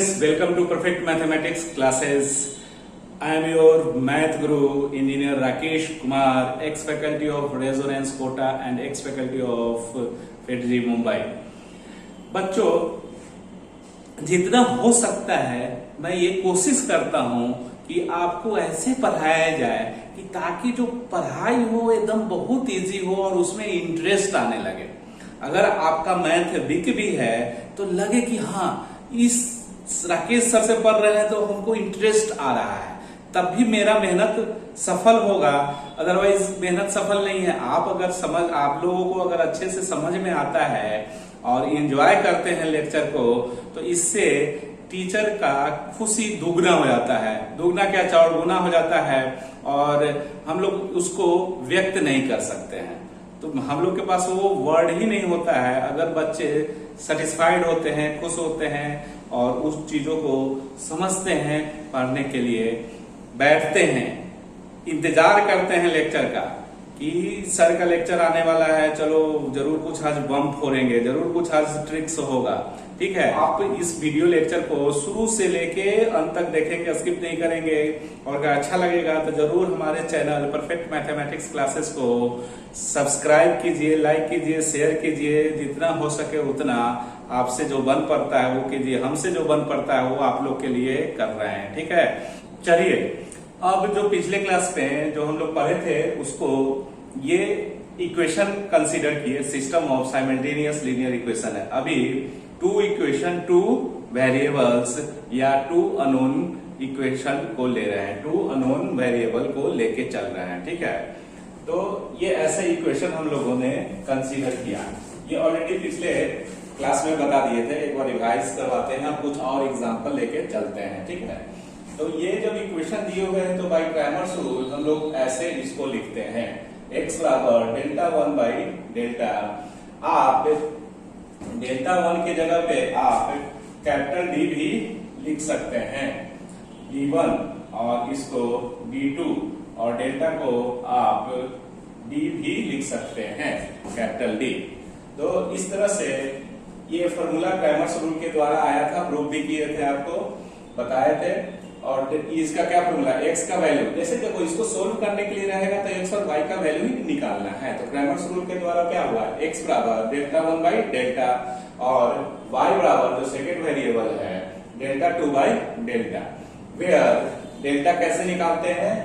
students, welcome to Perfect Mathematics classes. I am your math guru, engineer Rakesh Kumar, ex-faculty of Resonance Kota and ex-faculty of FETG Mumbai. बच्चों, जितना हो सकता है मैं ये कोशिश करता हूँ कि आपको ऐसे पढ़ाया जाए कि ताकि जो पढ़ाई हो एकदम बहुत इजी हो और उसमें इंटरेस्ट आने लगे। अगर आपका मैथ वीक भी है तो लगे कि हाँ इस राकेश सर से पढ़ रहे हैं तो हमको इंटरेस्ट आ रहा है, तब भी मेरा मेहनत सफल होगा। अदरवाइज मेहनत सफल नहीं है। आप लोगों को अगर अच्छे से समझ में आता है और एंजॉय करते हैं लेक्चर को, तो इससे टीचर का खुशी दुगना हो जाता है, दुगना क्या चौगुना हो जाता है, और हम लोग उसको व्यक्त नहीं कर सकते हैं। तो हम लोग के पास वो वर्ड ही नहीं होता है। अगर बच्चे सेटिस्फाइड होते हैं, खुश होते हैं और उस चीजों को समझते हैं, पढ़ने के लिए बैठते हैं, इंतजार करते हैं लेक्चर का कि सर का लेक्चर आने वाला है, चलो जरूर कुछ आज बम फोड़ेंगे, जरूर कुछ आज ट्रिक्स होगा। ठीक है, आप इस वीडियो लेक्चर को शुरू से लेके अंत तक देखेंगे, स्किप नहीं करेंगे, और अगर अच्छा लगेगा तो जरूर हमारे चैनल परफेक्ट मैथमेटिक्स क्लासेस को सब्सक्राइब कीजिए, लाइक कीजिए, शेयर कीजिए। जितना हो सके उतना आपसे जो बन पड़ता है वो कीजिए, हमसे जो बन पड़ता है वो आप लोग के लिए कर रहे हैं। ठीक है, चलिए अब जो पिछले क्लास में जो हम लोग पढ़े थे उसको ये इक्वेशन कंसीडर किए, system of simultaneous linear equation है। अभी टू इक्वेशन, टू वेरिएबल्स या टू अननोन इक्वेशन को ले रहे हैं, टू अननोन वेरिएबल को लेके चल रहे हैं। ठीक है, तो ये ऐसे इक्वेशन हम लोगों ने कंसीडर किया। ये ऑलरेडी पिछले क्लास में बता दिए थे, एक बार रिवाइज करवाते हैं, कुछ और एग्जाम्पल लेके चलते हैं। ठीक है, तो ये जब इक्वेशन दिए हुए हैं तो बाई क्रैमर्स रूल हम लोग ऐसे इसको लिखते हैं, x बराबर डेल्टा वन बाई डेल्टा। आप डेल्टा वन के जगह पे आप कैपिटल डी भी लिख सकते हैं, d1, और इसको d2, और डेल्टा को आप d भी लिख सकते हैं, कैपिटल D। तो इस तरह से ये फॉर्मूला क्रैमर्स रूल के द्वारा आया था, प्रूव भी किए थे, आपको बताए थे। और इसका क्या फॉर्मूला, x का वैल्यू, जैसे देखो इसको सोल्व करने के लिए रहेगा तो x और y का वैल्यू ही निकालना है। तो क्रैमर्स रूल के द्वारा क्या हुआ, x बराबर डेल्टा वन बाई डेल्टा, और y बराबर जो सेकेंड वेरिएबल है delta two by delta. Where delta कैसे निकालते हैं,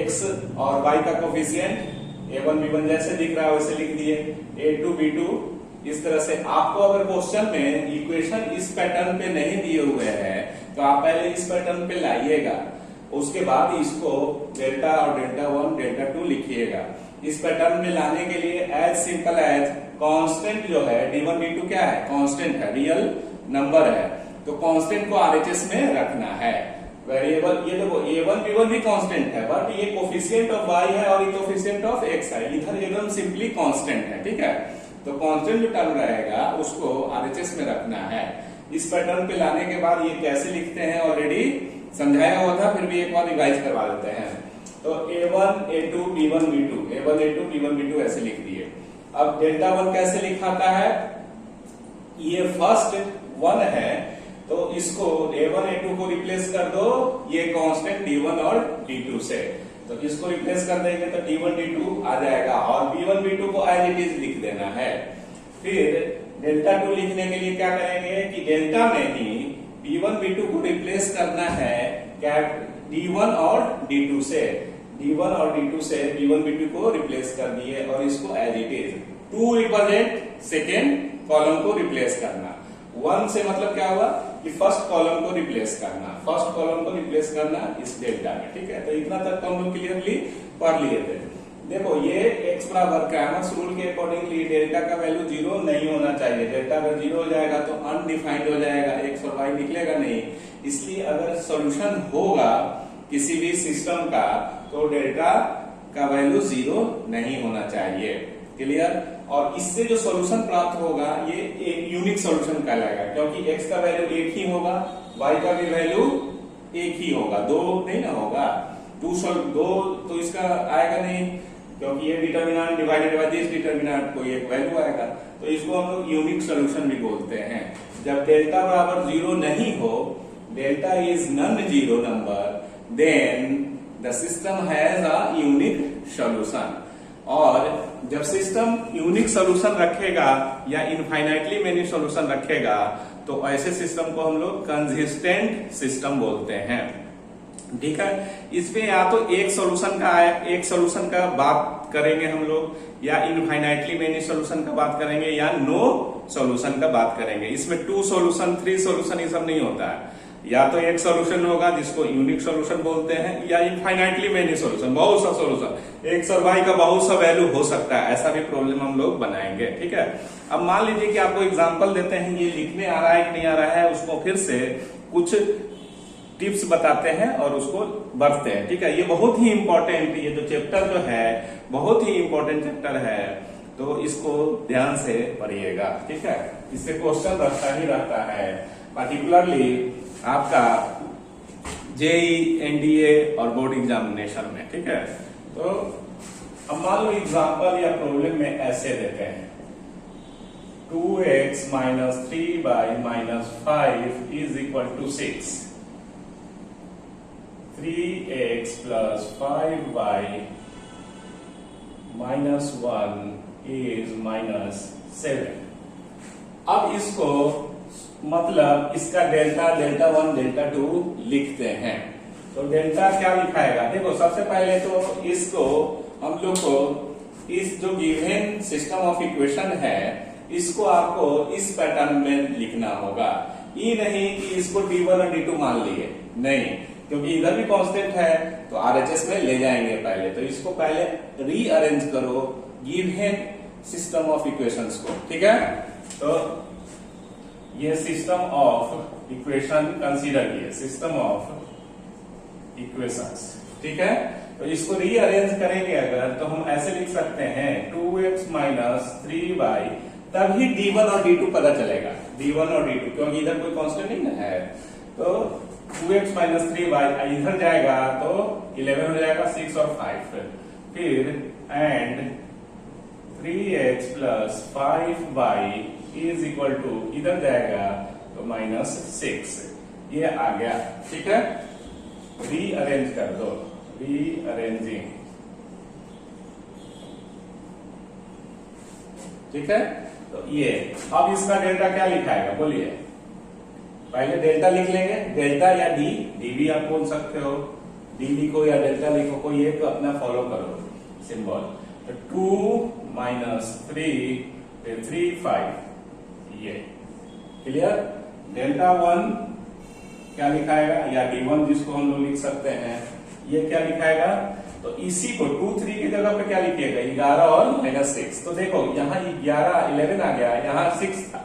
x और y का कोफिशिएंट a1 b1 जैसे दिख रहा है वैसे लिख दिए, a2 b2। इस तरह से आपको अगर क्वेश्चन में इक्वेशन इस पैटर्न पे नहीं दिए हुए हैं तो आप पहले इस पैटर्न पे लाइएगा, उसके बाद इसको डेल्टा और डेल्टा वन डेल्टा टू लिखिएगा। इस पैटर्न में लाने के लिए एज सिंपल एज कांस्टेंट जो है d1 d2 क्या है, कांस्टेंट है, रियल नंबर है, तो कांस्टेंट को आरएचएस में रखना है। वेरिएबल ये देखो a1 b1 भी कांस्टेंट है, बट ये कोफिशिएंट ऑफ y है और ये कोफिशिएंट ऑफ x है, इधर एकदम सिंपली कांस्टेंट है। ठीक है, तो कांस्टेंट जो टर्म रहेगा उसको आरएचएस में रखना है। इस पैटर्न पे लाने के बाद ये कैसे लिखते हैं ऑलरेडी समझाया हुआ था, फिर भी एक बार रिवाइज करवा देते हैं। तो a1 a2 b1 b2, a1 a2 b1 b2 ऐसे लिख दिए। अब डेल्टा वन कैसे लिखाता है, ये फर्स्ट वन है तो इसको a1 a2 को रिप्लेस कर दो ये कांस्टेंट d1 और d2 से, तो इसको रिप्लेस कर देंगे तो d1 d2 आ जाएगा, और b1 b2 को एज इट इज लिख देना है। फिर डेल्टा टू लिखने के लिए क्या करेंगे कि डेल्टा में ही b1 b2 को रिप्लेस करना है क्या, d1 और d2 से, d1 और d2 से b1 b2 को रिप्लेस कर दिए और इसको as it is, to represent second column को रिप्लेस करना, वन से मतलब क्या हुआ कि फर्स्ट कॉलम को रिप्लेस करना, फर्स्ट कॉलम को रिप्लेस करना इस डेल्टा में। ठीक है, तो इतना तक तो हम लोग क्लियरली पढ़ लिए थे। देखो ये x बराबर क्रैमर्स रूल के अकॉर्डिंगली डेल्टा का वैल्यू जीरो नहीं होना चाहिए, डेल्टा अगर जीरो हो जाएगा तो अनडिफाइंड हो जाएगा, x और y निकलेगा नहीं। इसलिए अगर सॉल्यूशन होगा किसी भी सिस्टम का तो डेल्टा का वैल्यू जीरो नहीं होना चाहिए। क्लियर, और इससे जो सॉल्यूशन प्राप्त होगा ये एक यूनिक सॉल्यूशन कहलाएगा, क्योंकि x का वैल्यू एक ही होगा, y का भी वैल्यू एक ही होगा, दो नहीं ना होगा, दो तो इसका आएगा नहीं, क्योंकि ये determinant divided by this determinant कोई एक वैल्यू आएगा, तो इसको हम लोग यूनिक सॉल्यूशन भी बोलते हैं। जब डेल्टा बराबर जीरो नहीं हो delta is non zero number, then the system has a unique solution. और जब सिस्टम यूनिक सॉल्यूशन रखेगा या इनफाइनाइटली मेनी सॉल्यूशन रखेगा तो ऐसे सिस्टम को हम लोग कंसिस्टेंट सिस्टम बोलते हैं। ठीक है, इसमें या तो एक सॉल्यूशन का बात करेंगे हम लोग, या इनफाइनाइटली मेनी सॉल्यूशन का बात करेंगे, या नो सॉल्यूशन का बात करेंगे। इसमें 2 सॉल्यूशन 3 सॉल्यूशन ये सब नहीं होता है। या तो एक सॉल्यूशन होगा जिसको यूनिक सॉल्यूशन बोलते हैं, या इनफाइनाइटली मेनी सॉल्यूशन, बहुत सा सॉल्यूशन, एक सरवाई का बहुत सा वैल्यू हो सकता है। ऐसा भी प्रॉब्लम हम लोग बनाएंगे। ठीक है, अब मान लीजिए कि आपको एग्जांपल देते हैं, ये लिखने आ रहा है कि नहीं आ रहा है, उसको फिर से कुछ टिप्स बताते हैं और उसको बढ़ते हैं। ठीक है, ये बहुत ही इंपॉर्टेंट, ये जो चैप्टर जो है बहुत ही इंपॉर्टेंट चैप्टर है, तो इसको ध्यान से पढ़िएगा। ठीक है, इससे क्वेश्चन रहता ही रहता है, पार्टिकुलरली आपका जेई, एनडीए और बोर्ड एग्जामिनेशन में। ठीक है, तो अब मान लो एग्जाम्पल या प्रॉब्लम में ऐसे देते हैं 2x minus 3y minus 5 is equal to 6, 3x plus 5y minus 1 is minus 7। अब इसको मतलब इसका डेल्टा, डेल्टा 1, डेल्टा 2 लिखते हैं। तो डेल्टा क्या लिखाएगा, देखो सबसे पहले तो इसको हम लोग को इस जो गिवन सिस्टम ऑफ इक्वेशन है इसको आपको इस पैटर्न में लिखना होगा। ये नहीं कि इसको D1 और D2 मान लिए, नहीं, क्योंकि इधर भी कांस्टेंट है तो RHS में ले जाएंगे पहले। तो इसको पहले रीअरेंज करो गिवन सिस्टम ऑफ इक्वेशंस को। ठीक है, तो ये सिस्टम ऑफ इक्वेशन कंसीडर किए, सिस्टम ऑफ इक्वेशंस। ठीक है, तो इसको रीअरेंज करेंगे अगर तो हम ऐसे लिख सकते हैं 2x माइनस 3y, तभी D1 और D2 पता चलेगा, D1 और D2, क्योंकि इधर कोई कांस्टेंट नहीं है। तो 2x माइनस 3y इधर जाएगा तो 11 हो जाएगा, 6 और 5, फिर and 3x plus 5y is equal to इधर जाएगा तो माइनस 6, ये आ गया। ठीक है, रीअरेंज कर दो, रीअरेंजिंग। ठीक है, तो ये अब इसका डेल्टा क्या लिखाएगा बोलिए, पहले डेल्टा लिख लेंगे, डेल्टा या डी भी आप बोल सकते हो, डी लिखो या डेल्टा लिखो, कोई एक अपना फॉलो करो सिंबल। तो 2 माइनस 3 फिर 3 5, ये क्लियर। डेल्टा 1 क्या लिखाएगा, या D1 जिसको हम लोग लिख सकते हैं, ये क्या लिखाएगा, तो इसी को 2 3 की जगह पे क्या लिखिएगा 11 और माइनस 6। तो देखो यहाँ 11 11 आ गया, यहाँ 6 था,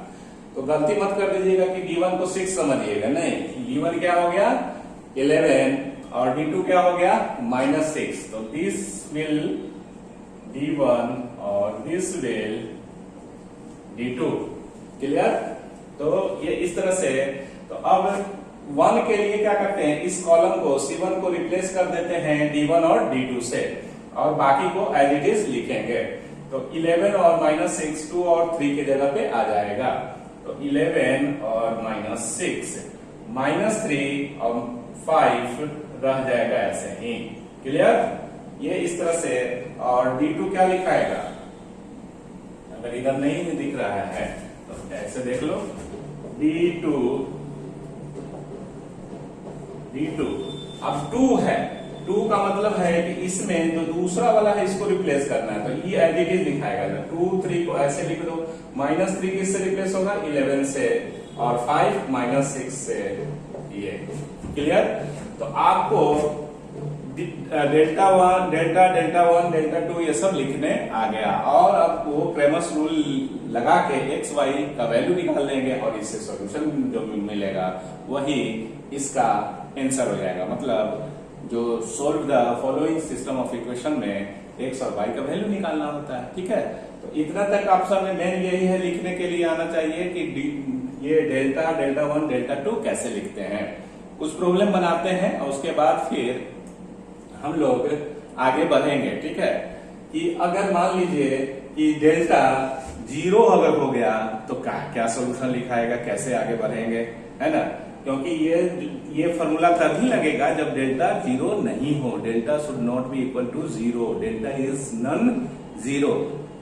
तो गलती मत कर दीजिएगा कि D1 को 6 समझिएगा, नहीं, D1 क्या हो गया 11 और D2 क्या हो गया माइनस 6। तो दिस विल D1 और दिस विल D2, क्लियर। तो ये इस तरह से, तो अब 1 के लिए क्या करते हैं, इस कॉलम को C1 को रिप्लेस कर देते हैं D1 और D2 से, और बाकी को एज इट इज लिखेंगे। तो 11 और माइनस 6 2 और 3 की जगह पे आ जाएगा, तो 11 और माइनस 6, माइनस 3 और 5 रह जाएगा ऐसे ही, क्लियर। ये इस तरह से, और D2 क्या लिखाएगा, अगर इधर नहीं दिख रहा है तो ऐसे देख लो, D2 अब 2 है, 2 का मतलब है कि इसमें जो दूसरा वाला है इसको रिप्लेस करना है, तो ये एज इट इज लिखाएगा। 2 3 को ऐसे लिख दो, माइनस 3 किससे रिप्लेस होगा 11 से, और 5 माइनस 6 से, ये क्लियर। तो आपको डेल्टा 1 डेल्टा 2 ये सब लिखने आ गया, और आपको क्रेमर्स रूल लगा के एक्स वाई का वैल्यू निकाल लेंगे और इससे सॉल्यूशन जो मिलेगा वही इसका आंसर हो जाएगा। मतलब जो solve the following system of equation में एक्स और वाई का वैल्यू निकालना होता है। ठीक है, तो इतना तक आप सब में मेन यही है, लिखने के लिए आना चाहिए कि ये डेल्टा 1 डेल्टा 2 कैसे लिखते हैं। कुछ प्रॉब्लम बनाते हैं और उसके बाद फिर हम लोग आगे बढ़ेंगे। ठीक है, कि अगर मान लीजिए कि डेल्टा 0 अगर हो गया तो क्या क्या सोल्यूशन लिखाएगा, कैसे आगे बढ़ेंगे, है ना। क्योंकि ये फॉर्मूला तभी लगेगा जब डेल्टा जीरो नहीं हो। Delta should not be equal to zero, delta is non zero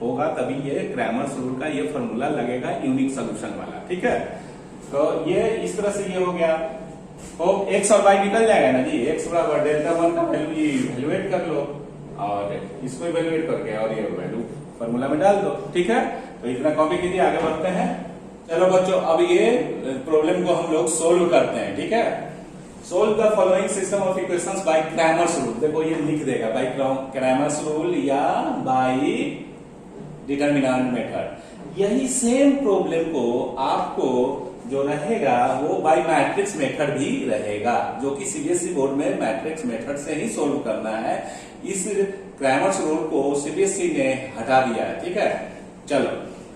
होगा तभी ये क्रैमर्स रूल का ये फॉर्मूला लगेगा यूनिक सोल्यूशन वाला। ठीक है, तो ये इस तरह से ये हो गया। तो एक्स और वाई निकल जाएगा ना जी। एक्स बराबर डेल्टा वन का वैल्यू इवेल्युएट कर लो और इसको इवेल्युएट करके और ये वैल्यू फॉर्मूला में डाल दो। ठीक है, तो इतना कॉपी कीजिए, आगे बढ़ते हैं। चलो बच्चों, अब ये प्रॉब्लम को हम लोग सोल्व करते हैं। ठीक है, solve the following system of equations bye Cramer's rule. देखो ये लिख देगा बाय क्रैमर्स रूल या बाय डिटरमिनेंट मेथड। यही सेम प्रॉब्लम को आपको जो रहेगा वो बाय मैट्रिक्स मेथड भी रहेगा, जो कि सीबीएसई बोर्ड में मैट्रिक्स मेथड से ही सोल्व करना है। इस क्रैमर्स रूल को सीबीएसई ने हटा दिया है। ठीक है, चलो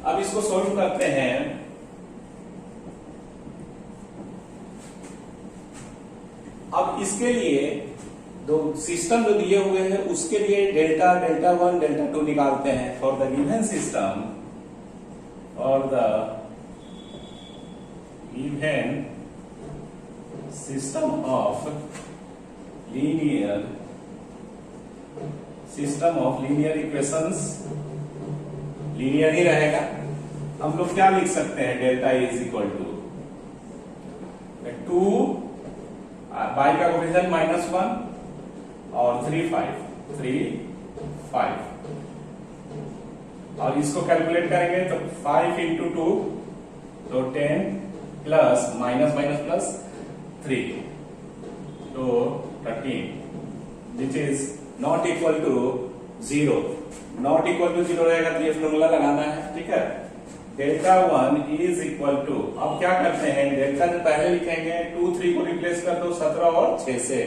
अब इसको सोल्व करते हैं। अब इसके लिए दो सिस्टम जो दिए हुए हैं उसके लिए delta delta one delta two निकालते हैं। फॉर द गिवन सिस्टम और the given system of linear equations, linear ही रहेगा। हम लोग क्या लिख सकते हैं? Delta is equal to 2 by का कोफिशिएंट -1 और 3 5 और इसको कैलकुलेट करेंगे तो 5 इंटू 2 तो 10 प्लस माइनस माइनस प्लस 3 तो 13 which is not equal to 0। Not equal to 0 रहेगा तो ये फॉर्मूला लगाना है। ठीक है, delta one is equal to, अब क्या करते हैं डेल्टा जो पहले लिखेंगे 2 3 को रिप्लेस कर दो 17 और 6 से।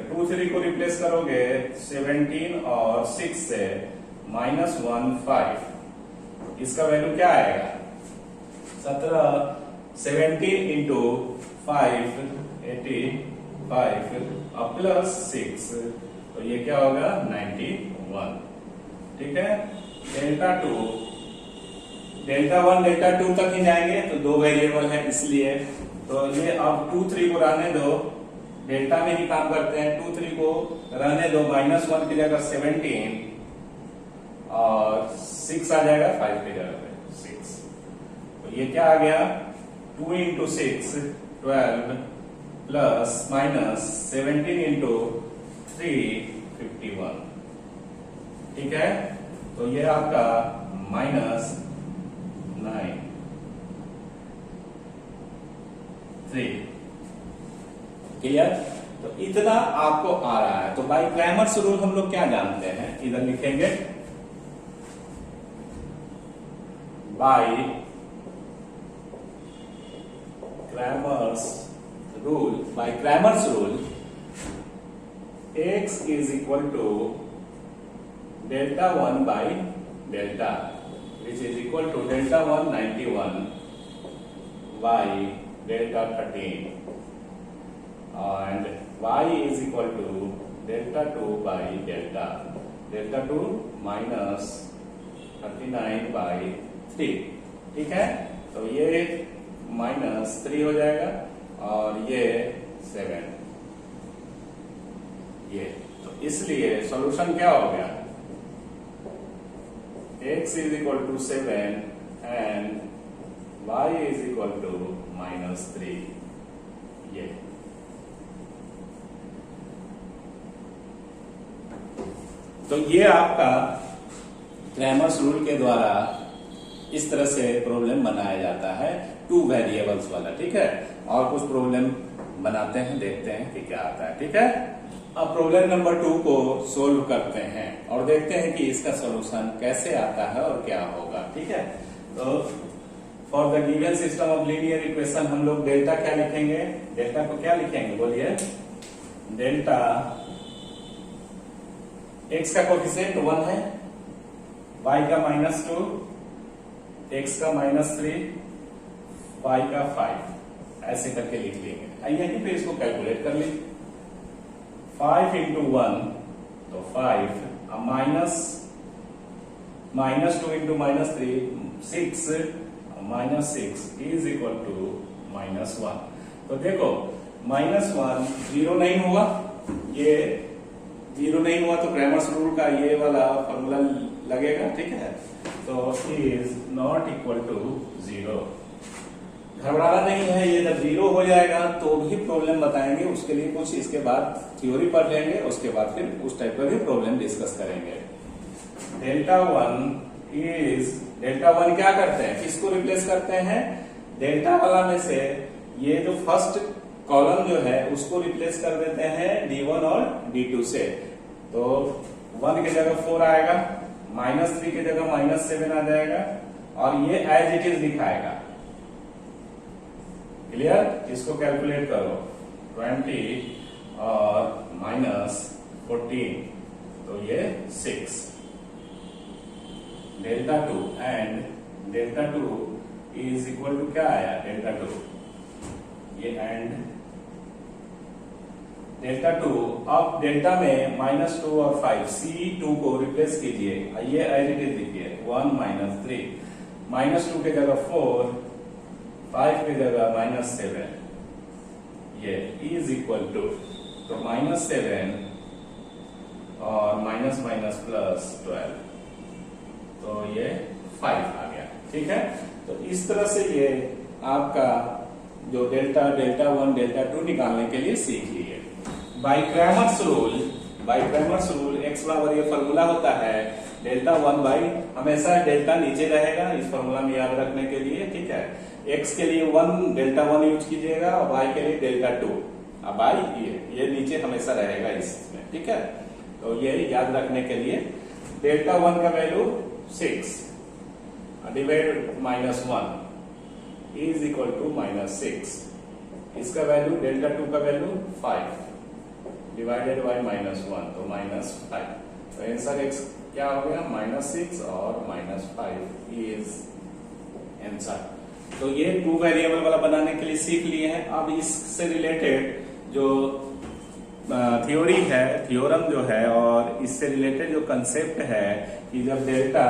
2 3 को रिप्लेस करोगे 17 और 6 से -1 5। इसका वैल्यू क्या आएगा? 17 इंटू 5 85 और प्लस 6 तो ये क्या होगा 91। ठीक है, delta to delta one delta to तक ही जाएंगे तो दो वेरिएबल है इसलिए, तो ये अब 2 3 को रहने दो, डेल्टा में ही काम करते हैं। 2 3 को रहने दो, -1 की जगह 17 और 6 आ जाएगा 5 की जगह पे 6। तो ये क्या आ गया 2 इंटू 6 12 प्लस माइनस 17 इंटू 3 51। ठीक है, तो ये आपका -9 3। क्लियर? तो इतना आपको आ रहा है। तो बाय क्रैमर्स रूल हम लोग क्या जानते हैं, इधर लिखेंगे by Cramer's rule x is equal to delta 1 by delta, which is equal to delta 1 91 by delta 13 and y is equal to delta 2 by delta 2 minus 39 by 3। ठीक है, तो ये -3 हो जाएगा और ये 7। ये तो इसलिए सॉल्यूशन क्या हो गया x is equal to 7 and y is equal to -3। ये तो ये आपका क्रैमर्स रूल के द्वारा इस तरह से प्रॉब्लम बनाया जाता है 2 वेरिएबल्स वाला। ठीक है, और कुछ प्रॉब्लम बनाते हैं, देखते हैं कि क्या आता है। ठीक है, अब प्रॉब्लम नंबर 2 को सोल्व करते हैं और देखते हैं कि इसका सॉल्यूशन कैसे आता है और क्या होगा। ठीक है, तो for the given system of linear equation हम लोग डेल्टा क्या लिखेंगे? डेल्टा को क्या लिखेंगे बोलिए? डेल्टा x का कोफिशिएंट 1 है, y का -2, x का -3, y का 5, ऐसे करके लिख लेंगे। यहीं पे इसको कैलकुलेट कर लीजिए। 5 इंटू 1 तो 5 -2 इंटू -3 6 -6 इज इक्वल टू -1। तो देखो -1 0 नहीं हुआ, ये 0 नहीं हुआ तो क्रैमर्स रूल का ये वाला फॉर्मूला लगेगा, ठीक है। तो इज नॉट इक्वल टू 0। घबराना नहीं है, ये जब 0 हो जाएगा तो भी प्रॉब्लम बताएंगे, उसके लिए कुछ इसके बाद थ्योरी पढ़ लेंगे, उसके बाद फिर उस टाइप का भी प्रॉब्लम डिस्कस करेंगे। डेल्टा वन क्या करते हैं, किसको रिप्लेस करते हैं, डेल्टा वाला में से ये जो फर्स्ट कॉलम जो है उसको रिप्लेस कर देते हैं D1 और D2 से। तो 1 की जगह 4 आएगा, -3 की जगह -7 आ जाएगा, और ये एज इट इज दिखाएगा। क्लियर, इसको कैलकुलेट करो, 20 और -14 तो ये 6। Delta 2 and delta 2 is equal to क्या आया, डेल्टा 2 ये एंड डेल्टा 2। अब डेल्टा में -2 और 5 C2 को रिप्लेस कीजिए, ये एज इट इज लिखिए 1 -3, -2 की जगह 4, 5 की जगह -7, ये इज इक्वल टू, तो -7 और माइनस प्लस 12, तो ये 5 आ गया, ठीक है। तो इस तरह से ये आपका जो डेल्टा 1 डेल्टा 2 निकालने के लिए सीख लिए। बाय क्रैमर्स रूल x बराबर ये फॉर्मूला होता है डेल्टा 1 बाई, हमेशा डेल्टा नीचे रहेगा इस फॉर्मूला में याद रखने के लिए, ठीक है। x के लिए 1 डेल्टा 1 यूज कीजिएगा और y के लिए डेल्टा 2, अब y ये नीचे हमेशा रहेगा इसमें, ठीक है। तो ये याद रखने के लिए डेल्टा 1 का value 6 divide -1 is equal to -6, इसका वैल्यू डेल्टा 2 का वैल्यू 5 डिवाइडेड बाय -1 तो -5। तो आंसर x क्या हो गया, -6 और -5 इज आंसर। तो ये 2 वेरिएबल वाला बनाने के लिए सीख लिए हैं। अब इससे रिलेटेड जो थ्योरी है, थ्योरम जो है, और इससे रिलेटेड जो कंसेप्ट है कि जब डेल्टा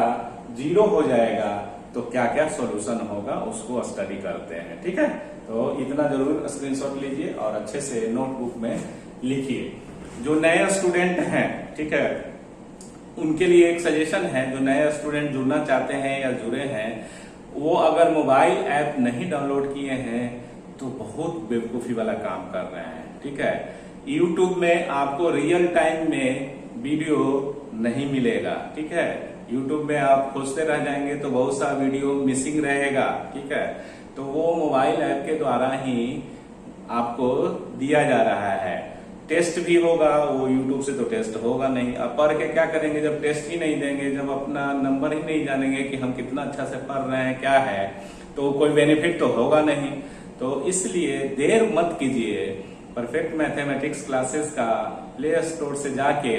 0 हो जाएगा तो क्या क्या सॉल्यूशन होगा उसको स्टडी करते हैं, ठीक है। तो इतना जरूर स्क्रीनशॉट लीजिए और अच्छे से नोटबुक में लिखिए। जो नए स्टूडेंट हैं, ठीक है, उनके लिए एक सजेशन है, जो नए स्टूडेंट जुड़ना चाहते हैं या जुड़े हैं, वो अगर मोबाइल ऐप नहीं डाउनलोड किए हैं तो बहुत बेवकूफी वाला काम कर रहे हैं, ठीक है। YouTube में आपको रियल टाइम में वीडियो नहीं मिलेगा, ठीक है। YouTube में आप खोजते रह जाएंगे तो बहुत सा वीडियो मिसिंग रहेगा, ठीक है। तो वो मोबाइल ऐप के द्वारा ही आपको दिया जा रहा है। टेस्ट भी होगा, वो YouTube से तो टेस्ट होगा नहीं। अब पढ़ के क्या करेंगे जब टेस्ट ही नहीं देंगे, जब अपना नंबर ही नहीं जानेंगे कि हम कितना अच्छा से पढ़ रहे हैं, क्या है, तो कोई बेनिफिट तो होगा नहीं। तो इसलिए देर मत कीजिए, परफेक्ट मैथमेटिक्स क्लासेस का प्ले स्टोर से जाके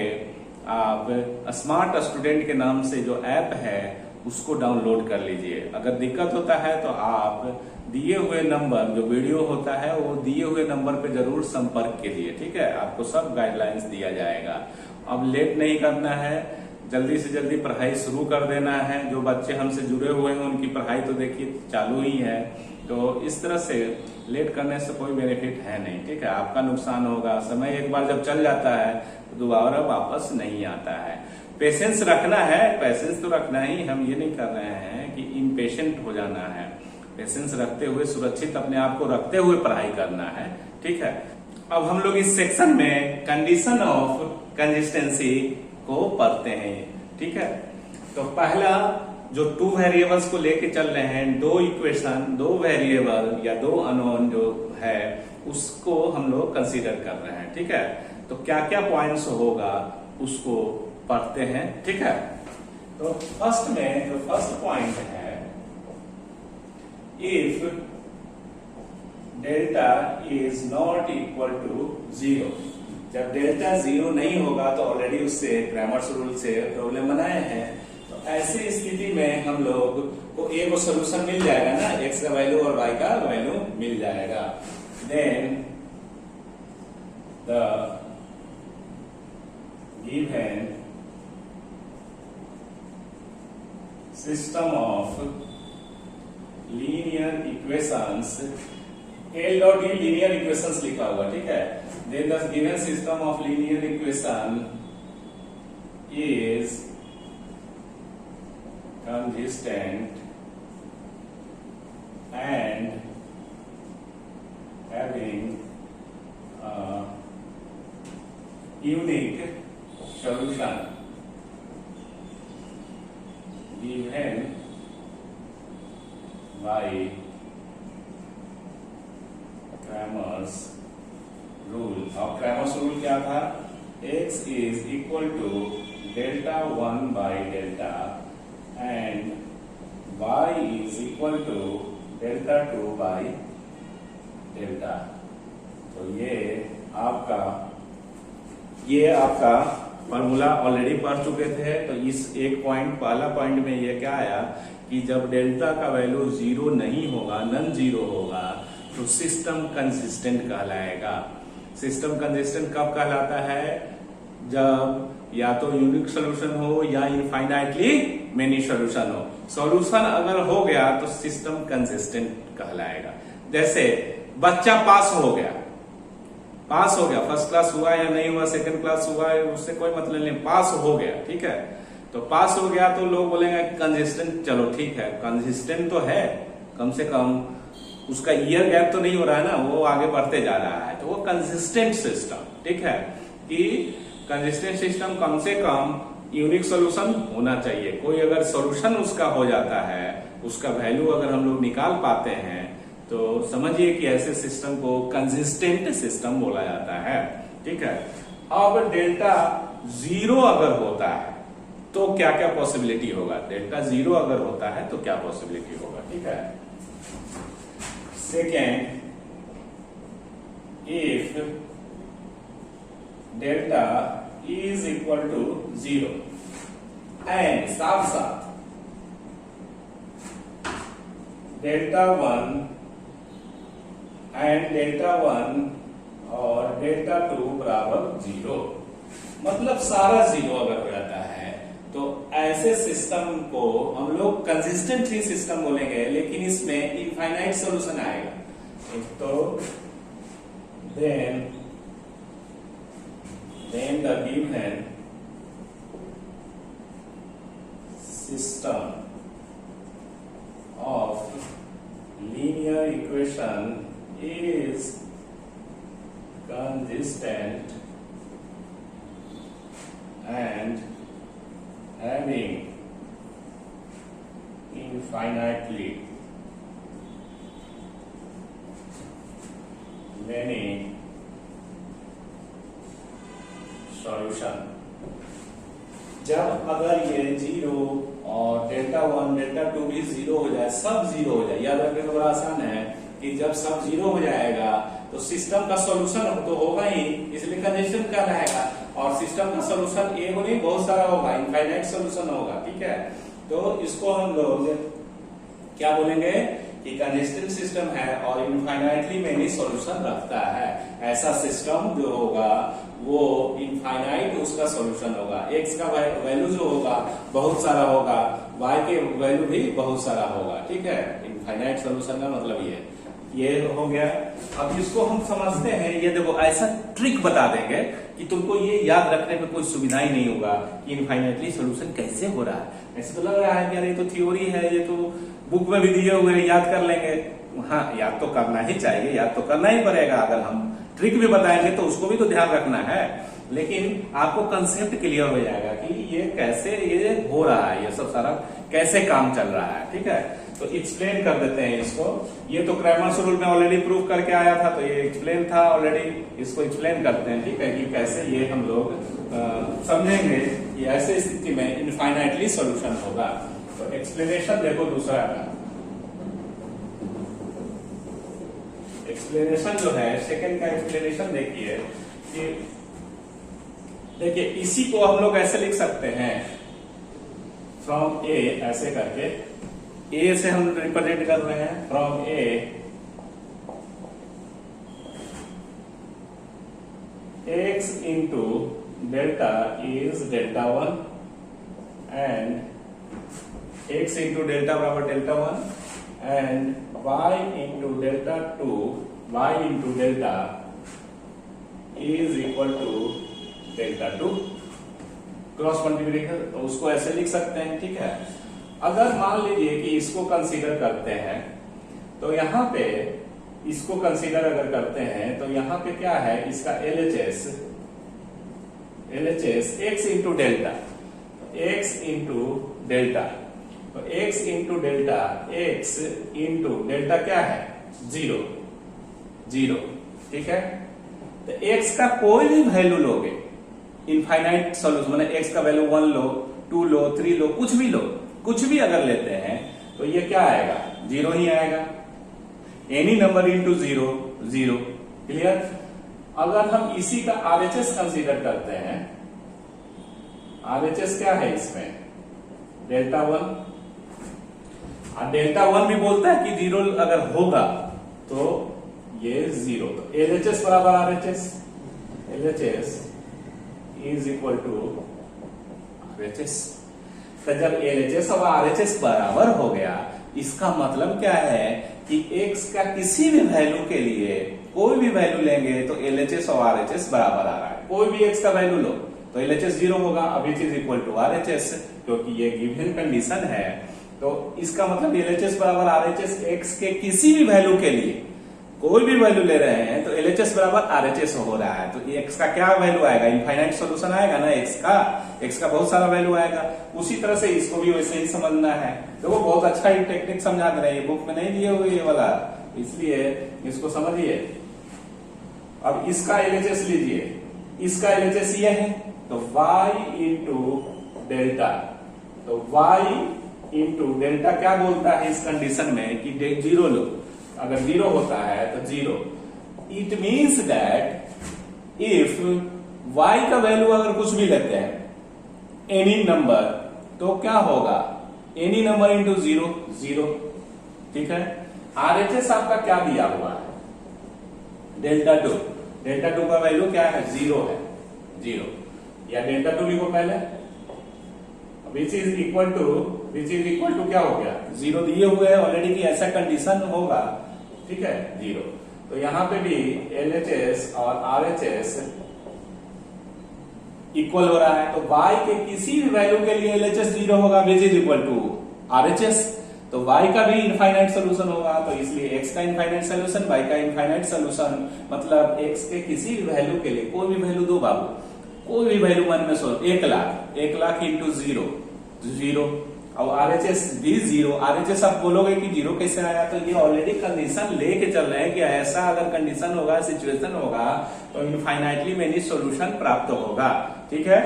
आप स्मार्ट स्टूडेंट के नाम से जो ऐप है उसको डाउनलोड कर लीजिए। अगर दिक्कत होता है तो आप दिए हुए नंबर, जो वीडियो होता है वो दिए हुए नंबर पे जरूर संपर्क कीजिए, ठीक है। आपको सब गाइडलाइंस दिया जाएगा। अब लेट नहीं करना है, जल्दी से जल्दी पढ़ाई शुरू कर देना है। जो बच्चे हमसे जुड़े हुए हैं उनकी पढ़ाई तो देखिए चालू ही है, तो इस तरह से लेट करने से कोई बेनिफिट है नहीं, ठीक है। आपका नुकसान होगा। समय एक बार जब चल जाता है तो दोबारा वापस नहीं आता है। पेशेंस रखना है, पेशेंस तो रखना ही, हम ये नहीं कर रहे हैं कि इम्पेशेंट हो जाना है। पेशेंस रखते हुए, सुरक्षित अपने आप को रखते हुए पढ़ाई करना है, ठीक है। अब हम लोग इस सेक्शन में कंडीशन ऑफ कंसिस्टेंसी को पढ़ते हैं, ठीक है। तो पहला जो 2 वेरिएबल्स को लेके चल रहे हैं, 2 इक्वेशन, 2 वेरिएबल या 2 अननोन जो है उसको हम लोग कंसीडर कर रहे हैं, ठीक है। तो क्या क्या पॉइंट्स होगा उसको पढ़ते हैं, ठीक है। तो फर्स्ट में जो फर्स्ट पॉइंट है, if delta is not equal to 0, जब डेल्टा 0 नहीं होगा तो ऑलरेडी उससे क्रैमर्स रूल से प्रॉब्लम बनाए हैं। तो ऐसी स्थिति में हम लोग को ए को सोल्यूशन मिल जाएगा ना, x का वैल्यू और y का वैल्यू मिल जाएगा। Then the given system of linear equations L dot E linear equations लिखा हुआ, ठीक है। Then the given system of linear equation is consistent and having a unique solution given by Cramer's rule। और Cramer's rule क्या था? x is equal to delta 1 by delta and y is equal to delta 2 by delta। तो ये आपका formula already पढ़ चुके थे। तो इस एक पॉइंट, पहला पॉइंट में ये क्या आया कि जब डेल्टा का वैल्यू जीरो नहीं होगा, नन जीरो होगा, तो सिस्टम कंसिस्टेंट कहलाएगा। सिस्टम कंसिस्टेंट कब कहलाता है? जब या तो यूनिक सोल्यूशन हो या इनफाइनाइटली मेनी सोल्यूशन हो। सोल्यूशन अगर हो गया तो सिस्टम कंसिस्टेंट कहलाएगा। जैसे बच्चा पास हो गया, फर्स्ट क्लास हुआ या नहीं हुआ, सेकंड क्लास हुआ है, उससे कोई मतलब नहीं, पास हो गया, ठीक है। तो पास हो गया तो लोग बोलेंगे कंसिस्टेंट, चलो ठीक है, कंसिस्टेंट तो है, कम से कम उसका ईयर गैप तो नहीं हो रहा है ना, वो आगे बढ़ते जा रहा है, तो वो कंसिस्टेंट सिस्टम, ठीक है। कि कंसिस्टेंट सिस्टम कम से कम यूनिक सोल्यूशन होना चाहिए। कोई अगर सोल्यूशन उसका हो जाता है, उसका वैल्यू अगर हम लोग निकाल पाते हैं, तो समझिए कि ऐसे सिस्टम को कंसिस्टेंट सिस्टम बोला जाता है, ठीक है। अब डेल्टा जीरो अगर होता है तो क्या क्या पॉसिबिलिटी होगा? डेल्टा जीरो अगर होता है तो क्या पॉसिबिलिटी होगा, ठीक है। Second, if delta is equal to zero and साथ साथ डेल्टा 1 एंड डेल्टा 1 और डेल्टा 2 बराबर जीरो, मतलब सारा जीरो अगर हो जाता है, तो ऐसे सिस्टम को हम लोग कंसिस्टेंट ही सिस्टम बोलेंगे, लेकिन इसमें इनफाइनाइट सॉल्यूशन आएगा। तो then the given system of linear equation is consistent and having infinitely many solution. जब अगर ये जीरो और डेल्टा 1 डेल्टा 2 भी जीरो हो जाए, सब जीरो हो जाए, याद रखने का बड़ा आसान है कि जब सब जीरो हो जाएगा तो सिस्टम का सॉल्यूशन तो होगा ही, इसलिए कंजेशन क्या रहेगा, और सिस्टम का सॉल्यूशन एक नहीं बहुत सारा होगा, इनफाइनाइट सॉल्यूशन होगा, ठीक है। तो इसको हम लोग क्या बोलेंगे कि कंसिस्टेंट सिस्टम है और इनफाइनाइटली मेनी सॉल्यूशन रखता है। ऐसा सिस्टम जो होगा वो इनफाइनाइट उसका सॉल्यूशन होगा। एक्स का वैल्यू जो होगा बहुत सारा होगा, वाई के वैल्यू भी बहुत सारा होगा, ठीक है। इनफाइनाइट सॉल्यूशन का मतलब ये हो गया। अब इसको हम समझते हैं, ये देखो ऐसा ट्रिक बता देंगे कि तुमको ये याद रखने में कोई सुविधा ही नहीं होगा कि इनफाइनाइटली सॉल्यूशन कैसे हो रहा है। ऐसे तो लग रहा है कि यार ये तो थ्योरी है, ये तो बुक में भी दिए हुए हैं, याद कर लेंगे। हाँ, याद तो करना ही चाहिए, याद तो करना ही पड़ेगा। अगर हम ट्रिक भी बताएंगे तो उसको भी तो ध्यान रखना है, लेकिन आपको कंसेप्ट क्लियर हो जाएगा कि ये कैसे ये हो रहा है, ये सब सारा कैसे काम चल रहा है, ठीक है। तो एक्सप्लेन कर देते हैं इसको। ये तो क्रैमर्स रूल में ऑलरेडी प्रूव करके आया था, तो ये एक्सप्लेन था ऑलरेडी, इसको एक्सप्लेन करते हैं, ठीक है, कि कैसे ये हम लोग समझेंगे कि ऐसे स्थिति में इनफाइनाइटली सॉल्यूशन होगा। तो एक्सप्लेनेशन देखो दूसरा का, एक्सप्लेनेशन जो है सेकंड का एक्सप्लेनेशन देखिए कि देखिए इसी को हम लोग ऐसे लिख सकते हैं, फ्रॉम ए ऐसे करके, ए से हम रिप्रेजेंट कर रहे हैं, from A x into delta is delta 1 and x into delta बराबर delta 1 and y into delta 2 y into delta is equal to delta two cross multiplication, तो उसको ऐसे लिख सकते हैं, ठीक है। अगर मान लीजिए कि इसको कंसीडर करते हैं, तो यहाँ पे इसको कंसीडर अगर करते हैं तो यहाँ पे क्या है, इसका LHS x into delta, x into delta, तो x into delta, x into delta क्या है, 0, ठीक है। तो x का कोई भी वैल्यू लोगे, इनफाइनाइट सॉल्यूशन, मतलब x का वैल्यू 1 लो, 2 लो, 3 लो, कुछ भी अगर लेते हैं तो ये क्या आएगा, 0 ही आएगा। Any number into 0, clear. अगर हम इसी का RHS कंसीडर करते हैं, RHS क्या है इसमें, डेल्टा 1, और डेल्टा 1 भी बोलता है कि 0 अगर होगा तो ये 0, तो LHS बराबर RHS, LHS is equal to RHS। तो जब LHS और RHS बराबर हो गया, इसका मतलब क्या है कि x का किसी भी वैल्यू के लिए कोई भी वैल्यू लेंगे तो LHS और RHS बराबर आ रहा है। कोई भी x का वैल्यू लो तो LHS 0 होगा, अभी इज इक्वल टू RHS, क्योंकि ये गिवन कंडीशन है। तो इसका मतलब LHS बराबर RHS, x के किसी भी वैल्यू के लिए कोई भी वैल्यू ले रहे हैं तो LHS बराबर RHS हो रहा है। तो x का क्या वैल्यू आएगा, इनफाइनाइट सॉल्यूशन आएगा ना, x का बहुत सारा वैल्यू आएगा। उसी तरह से इसको भी वैसे ही समझना है। देखो बहुत अच्छा ही टेक्निक समझा दे रहे हैं, बुक में नहीं दिए हुए ये वाला, इसलिए इसको समझिए। अब इसका LHS लीजिए, इसका LHS ये है, तो y इंटू डेल्टा, तो y इंटू डेल्टा क्या बोलता है इस कंडीशन में कि 0 लो, अगर 0 होता है तो 0, it means that if y का वैल्यू अगर कुछ भी लेते हैं, एनी नंबर, तो क्या होगा, एनी नंबर इंटू 0, ठीक है। RHS आपका क्या दिया हुआ है, डेल्टा 2 का वैल्यू क्या है, 0 है, 0, या डेल्टा 2 लिखो पहले, विच इज इक्वल टू क्या हो गया, 0 दिए हुए है ऑलरेडी कि ऐसा कंडीशन होगा, ठीक है, 0। तो यहां पे भी LHS और RHS इक्वल हो रहा है, तो y के किसी भी वैल्यू के लिए LHS 0 होगा, which is equal to RHS, तो y का भी इनफाइनाइट सोल्यूशन होगा, तो इसलिए x का इनफाइनाइट सोल्यूशन, y का इनफाइनाइट सोल्यूशन, मतलब x के किसी भी वैल्यू के लिए कोई भी वैल्यू दो बाबू, कोई भी वैल्यू मन में सोल्व, 1 लाख इंटू 0, और RHS भी 0। RHS आप बोलोगे कि 0 कैसे आया, तो ये ऑलरेडी कंडीशन लेके चल रहे हैं कि ऐसा अगर कंडीशन होगा, सिचुएशन होगा, तो इनफाइनाइटली मेनी सॉल्यूशन प्राप्त होगा, ठीक है।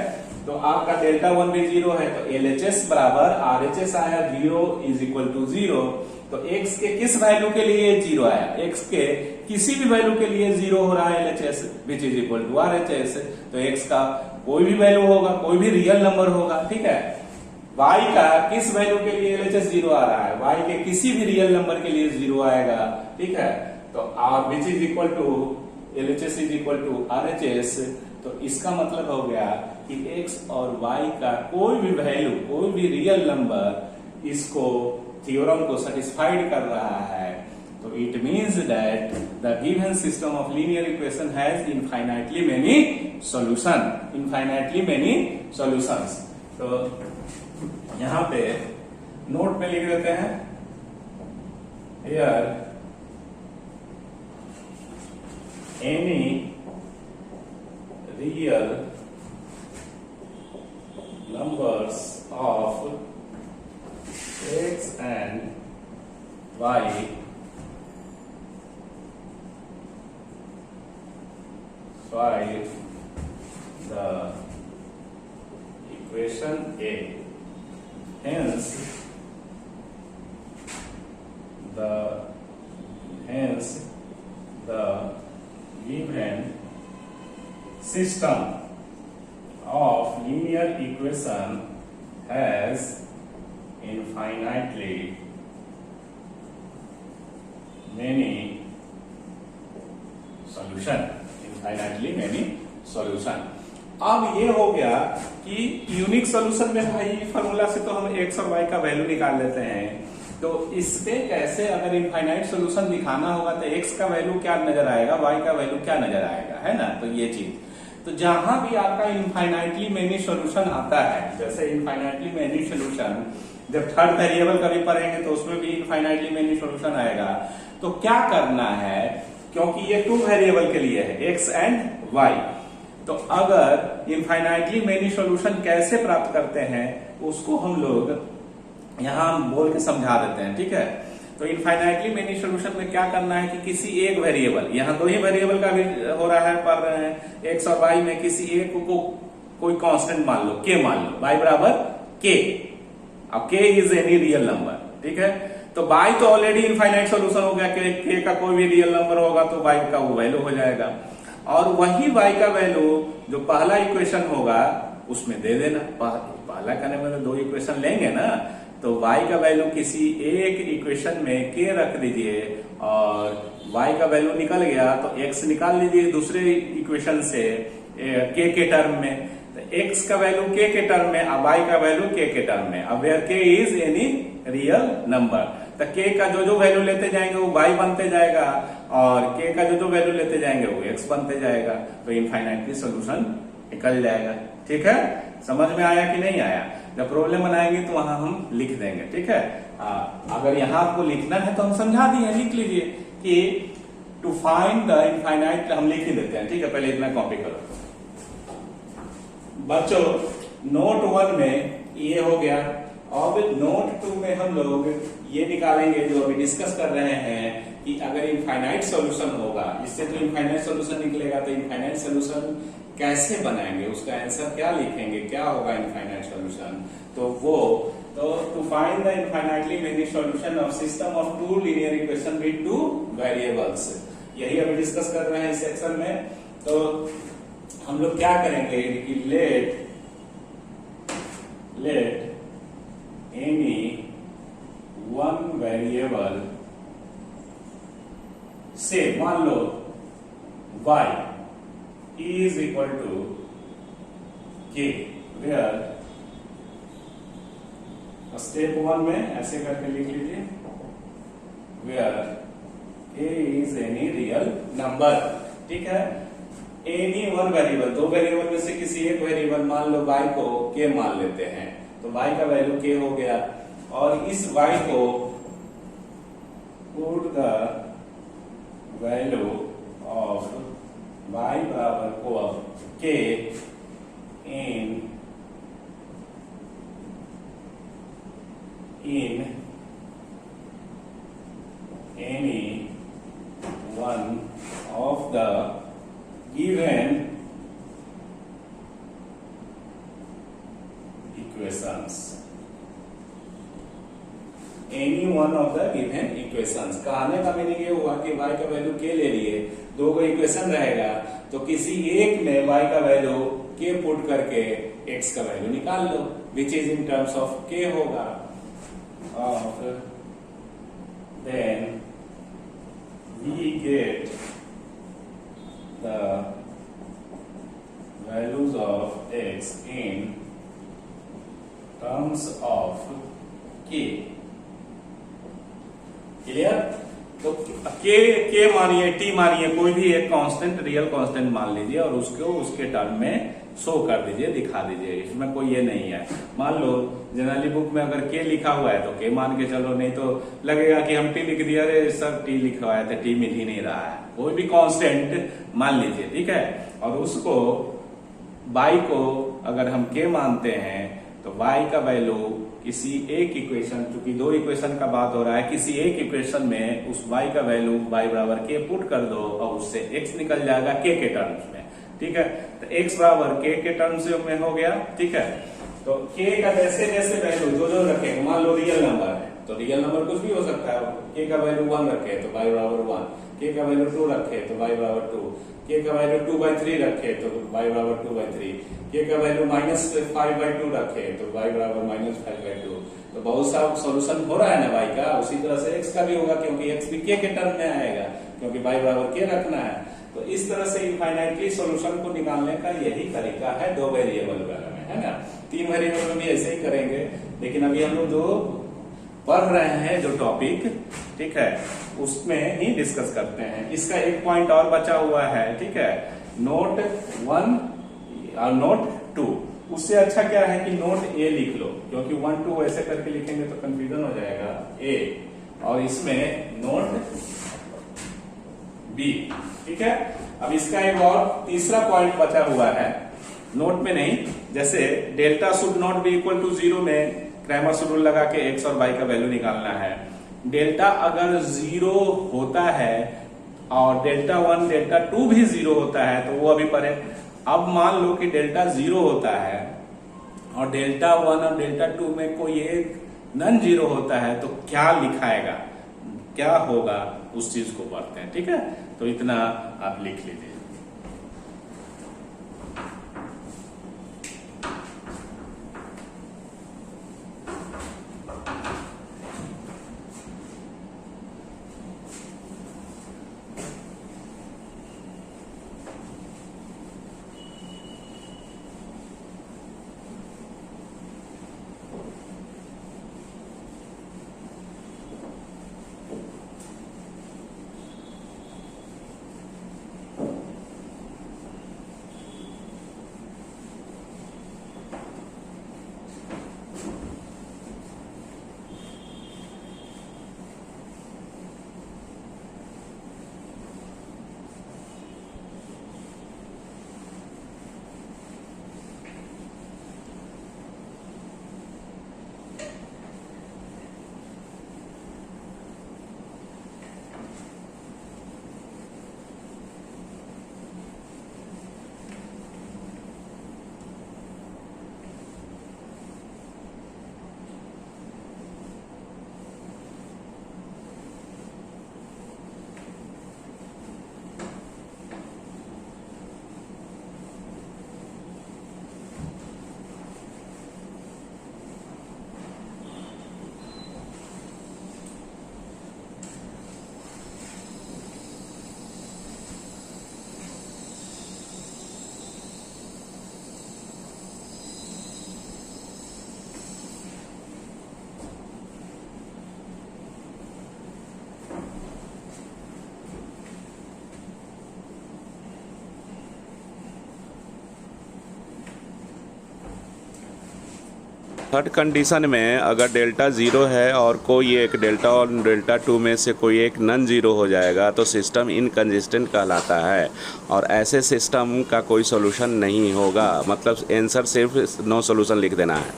तो आपका डेल्टा 1 भी 0 है, तो LHS बराबर RHS आया, 0 इज इक्वल टू 0, तो x के किस वैल्यू के लिए 0 आया, x के किसी भी वैल्यू के लिए 0 हो रहा है LHS, which is equal to RHS। तो x का कोई भी वैल्यू होगा, कोई भी रियल नंबर होगा, ठीक है। y का किस वैल्यू के लिए LHS 0 आ रहा है, y के किसी भी रियल नंबर के लिए 0 आएगा, ठीक है। तो which is equal to LHS is equal to RHS, तो इसका मतलब हो गया कि x और y का कोई भी वैल्यू, कोई भी रियल नंबर इसको थ्योरम को सेटिस्फाइड कर रहा है। तो it means that the given system of linear equation has infinitely many solutions. तो यहां पे नोट में लिख देते हैं, here any real numbers of x and y find the equation A. Hence the given system of linear equation has infinitely many solution। अब ये हो गया कि यूनिक सॉल्यूशन में भाई फार्मूला से तो हम x और y का वैल्यू निकाल लेते हैं, तो इस पे कैसे अगर इनफाइनाइट सॉल्यूशन दिखाना होगा तो x का वैल्यू क्या नजर आएगा, y का वैल्यू क्या नजर आएगा, है ना। तो ये चीज, तो जहां भी आपका इनफाइनाइटली मेनी सॉल्यूशन आता है, जैसे इनफाइनाइटली मेनी सॉल्यूशन जब थर्ड वेरिएबल कभी पढ़ेंगे तो उसमें भी इनफाइनाइटली मेनी सॉल्यूशन आएगा, तो क्या करना है, क्योंकि ये टू वेरिएबल के लिए है x एंड y, तो अगर इनफाइनाइटली मेनी सॉल्यूशन कैसे प्राप्त करते हैं उसको हम लोग यहां बोल के समझा देते हैं, ठीक है। तो इनफाइनाइटली मेनी सॉल्यूशन में क्या करना है कि किसी एक वेरिएबल, यहाँ दो ही वेरिएबल का भी हो रहा है पर x और y में किसी एक को कोई कांस्टेंट मान लो, k मान लो, y बराबर k, अब k is any real number, ठीक है। तो y तो ऑलरेडी इनफाइनाइट सॉल्यूशन हो गया, k का कोई भी रियल नंबर होगा तो y का वो वैल्यू हो जाएगा, और वही y का वैल्यू जो पहला इक्वेशन होगा उसमें दे देना। पहला करने में दो इक्वेशन लेंगे ना, तो y का वैल्यू किसी एक इक्वेशन में k रख दीजिए और y का वैल्यू निकल गया तो x निकाल लीजिए दूसरे इक्वेशन से k के टर्म में, तो x का वैल्यू k के टर्म में, अब y का वैल्यू k के टर्म में, अब where k is any real number, तो k का जो वैल्यू लेते जाएंगे वो y बनते जाएगा और k का जो वैल्यू लेते जाएंगे वो x बनते जाएगा, तो इनफाइनाइटली सॉल्यूशन निकल जाएगा, ठीक है। समझ में आया कि नहीं आया? जब प्रॉब्लम बनाएंगे तो वहां हम लिख देंगे, ठीक है। अगर यहाँ आपको लिखना है तो हम समझा दिए, लिख लीजिए कि टू फाइंड द इनफाइनाइट, हम लिख ही देते हैं, ठीक है। पहले इतना कॉपी करो बच्चों। नोट 1 में ये हो गया, अब नोट 2 में हम लोग ये निकालेंगे जो अभी डिस्कस कर रहे हैं कि अगर इनफाइनाइट सॉल्यूशन होगा, इससे तो इनफाइनाइट सॉल्यूशन निकलेगा, तो इनफाइनाइट सॉल्यूशन कैसे बनाएंगे, उसका आंसर क्या लिखेंगे, क्या होगा इनफाइनाइट सॉल्यूशन, तो वो तो to find the infinitely many solution of system of two linear equation with two variables, यही अभी डिस्कस कर रहे हैं इस सेक्शन में। तो हम लोग क्या करेंगे कि लेट एनी वन वेरिएबल से, मान लो y is equal to k, where step 1 में ऐसे करके लिख लीजिए, where k is any real number, ठीक है। एनी वन वेरिएबल, दो वेरिएबल में से किसी एक वेरिएबल, मान लो y को k मान लेते हैं, तो y का वैल्यू k हो गया, और इस y को put the value of y बराबर को k in any one of the given equations, any one of the given equations. कहने का मीनिंग ये हुआ कि y का वैल्यू k ले लिए, दो को इक्वेशन रहेगा तो किसी एक में y का वैल्यू k पुट करके x का वैल्यू निकाल लो, which is in terms of k होगा, of then we get the values of x in terms of k, clear. तो के मानिए, टी मानिए, कोई भी एक कांस्टेंट, रियल कांस्टेंट मान लीजिए और उसको उसके टर्म में शो कर दीजिए, दिखा दीजिए, इसमें कोई ये नहीं है। मान लो जनरली बुक में अगर के लिखा हुआ है तो के मान के चलो, नहीं तो लगेगा कि हम टी लिख दिया, अरे सर टी लिखा हुआ है तो टी मिल ही नहीं रहा है, कोई भी कांस्टेंट मान लीजिए, ठीक है। और उसको y को अगर हम के मानते हैं तो y का वैल्यू किसी एक इक्वेशन, चूंकि दो इक्वेशन का बात हो रहा है, किसी एक इक्वेशन में उस y का वैल्यू y बराबर k पुट कर दो और उससे x निकल जाएगा k के टर्म्स में, ठीक है। तो x बराबर k के टर्म्स में हो गया, ठीक है। तो k का जैसे जैसे वैल्यू जो रखेंगे, मान लो रियल नंबर है तो रियल नंबर कुछ भी हो सकता है, k का वैल्यू 1 रखे तो y बराबर 1, k का वैल्यू 2 रखे तो y बराबर 2, k का वैल्यू 2/3 रखे तो y बराबर 2/3, k का वैल्यू -5/2 रखे तो y बराबर -5/2। तो बहुत सा सॉल्यूशन हो रहा है ना y का, उसी तरह से x का भी होगा, क्योंकि x भी k के टर्म में आएगा, क्योंकि y बराबर k रखना है। तो इस तरह से इनफाइनाइटली सॉल्यूशन को निकालने का यही तरीका है दो वेरिएबल वगैरह में, है ना। तीन वेरिएबल में भी ऐसे ही करेंगे, लेकिन अभी हम लोग जो पढ़ रहे हैं जो टॉपिक, ठीक है, उसमें ही डिस्कस करते हैं। इसका एक पॉइंट और बचा हुआ है, ठीक है, नोट 1 और नोट 2। उससे अच्छा क्या है कि नोट ए लिख लो, क्योंकि 1 2 ऐसे करके लिखेंगे तो कंफ्यूजन हो जाएगा ए, और इसमें नोट बी, ठीक है। अब इसका एक और तीसरा पॉइंट बचा हुआ है, नोट में नहीं, जैसे delta should not be equal to 0 में क्रैमर्स रूल लगा के एक्स और वाई का वैल्यू निकालना है। डेल्टा अगर 0 होता है और डेल्टा 1 डेल्टा 2 भी 0 होता है तो वो अभी पढ़े। अब मान लो कि डेल्टा 0 होता है और डेल्टा 1 और डेल्टा 2 में कोई एक नॉन 0 होता है तो क्या लिखाएगा, क्या होगा, उस चीज को पढ़ते हैं, ठीक है। तो इतना आप लिख लीजिए। थर्ड कंडीशन में अगर डेल्टा 0 है और कोई एक डेल्टा और डेल्टा 2 में से कोई एक नॉन 0 हो जाएगा तो सिस्टम इनकंसिस्टेंट कहलाता है, और ऐसे सिस्टम का कोई सोल्यूशन नहीं होगा। मतलब आंसर सिर्फ नो सोल्यूशन लिख देना है।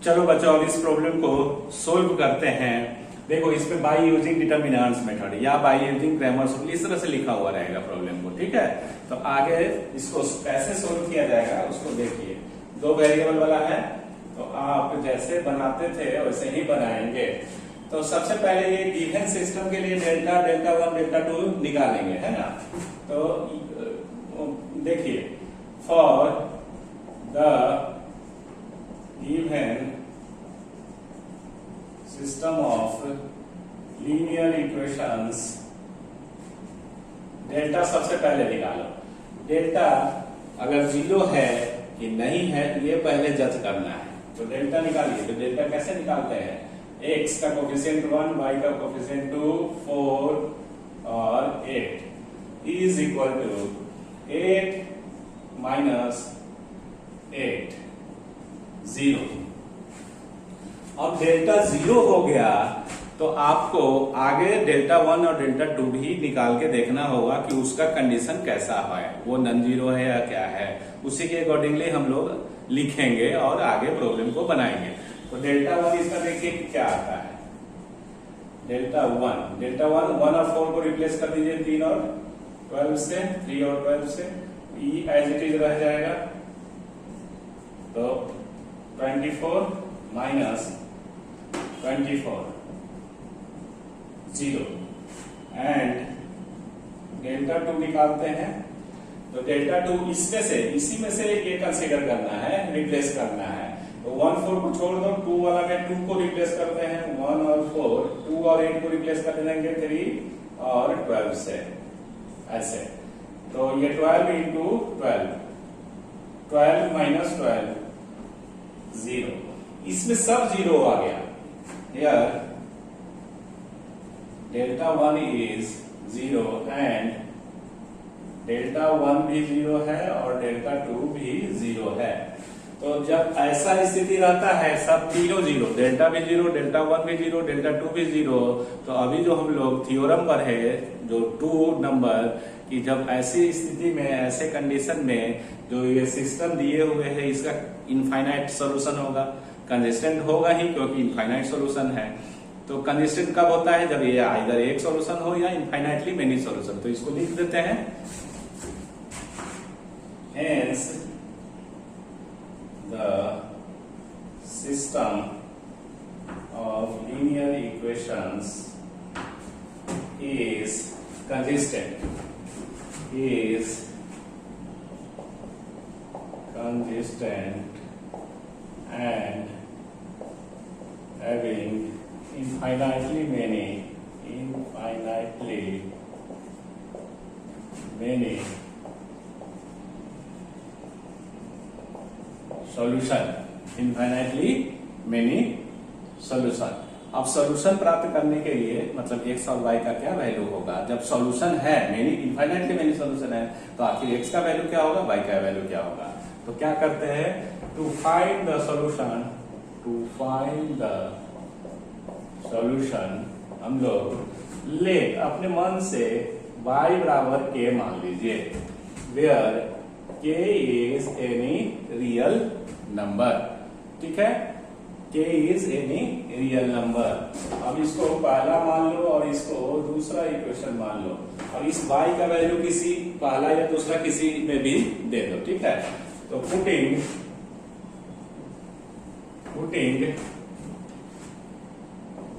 चलो बच्चों, अब इस प्रॉब्लम को सोल्व करते हैं। देखो, इसमें बाय यूजिंग डिटर्मिनेंट्स मेथड या बाय यूजिंग क्रैमर्स रूल इस तरह से लिखा हुआ रहेगा प्रॉब्लम को, ठीक है। तो आगे इसको कैसे सोल्व किया जाएगा उसको देखिए। 2 वेरिएबल वाला है, तो आप जैसे बनाते थे वैसे ही बनाएंगे। तो सबसे पहले ये गिवन सिस्टम के लिए डेल्टा, डेल्टा 1, डेल्टा 2 निकालेंगे, है ना। तो देखिए, for the given system of linear equations, delta सबसे पहले निकालो। डेल्टा अगर 0 है कि नहीं है ये पहले जज करना है। तो डेल्टा निकालिए। तो डेल्टा कैसे निकालते हैं, x का कोफिशिएंट 1, y का कोफिशिएंट 2, 4 और 8 इज इक्वल टू 8 माइनस 8 0। अब डेल्टा 0 हो गया तो आपको आगे डेल्टा 1 और डेल्टा 2 भी निकाल के देखना होगा कि उसका कंडीशन कैसा है, वो नॉन 0 है या क्या है। उसी के अकॉर्डिंगली हम लोग लिखेंगे और आगे प्रॉब्लम को बनाएंगे। तो डेल्टा 1 इसका देखिए क्या आता है। डेल्टा 1 1 और 4 को रिप्लेस कर दीजिए 3 और 12 से, 3 और 12 से, ई एज इट इज रह जाएगा। तो 24 माइनस 24 0 एंड डेल्टा 2 निकालते हैं। तो डेल्टा 2 इसमें से, इसी में से ये कंसीडर करना है, रिप्लेस करना है। तो 1 4 को छोड़ दो, 2 वाला में 2 को रिप्लेस करते हैं, 1 और 4, 2 और 8 को रिप्लेस कर देंगे 3 और 12 से, ऐसे। तो ये 12 इंटू 12, 12 माइनस 12 0, इसमें सब 0 आ गया। Here delta 1 is 0 and delta 1 भी 0 है और डेल्टा 2 भी 0 है। तो जब ऐसा स्थिति रहता है, सब तीनों 0, डेल्टा भी 0, डेल्टा 1 भी 0, डेल्टा 2 भी 0, तो अभी जो हम लोग थ्योरम पर है जो 2 नंबर कि जब ऐसी स्थिति में, ऐसे कंडीशन में जो ये सिस्टम दिए हुए है इसका इनफाइनाइट सॉल्यूशन होगा, कंसिस्टेंट होगा ही क्योंकि इनफाइनाइट सॉल्यूशन है। तो कंसिस्टेंट कब होता है? जब ये आइदर एक सॉल्यूशन हो या इनफाइनाइटली मेनी सॉल्यूशन। तो इसको लिख देते हैं, hence the system of linear equations is consistent and having infinitely many solution। अब सॉल्यूशन प्राप्त करने के लिए मतलब x और y का क्या वैल्यू होगा? जब सॉल्यूशन है, इनफाइनाइटली मेनी सॉल्यूशन है, तो आखिर x का वैल्यू क्या होगा, y का वैल्यू क्या होगा? तो क्या करते हैं, टू फाइंड द सॉल्यूशन हम लोग ले अपने मन से y बराबर k मान लीजिए, where k is any real number. ठीक है, k is any real number. अब इसको पहला मान लो और इसको दूसरा इक्वेशन मान लो, और इस y का वैल्यू किसी पहला या दूसरा किसी में भी दे दो। ठीक है, तो putting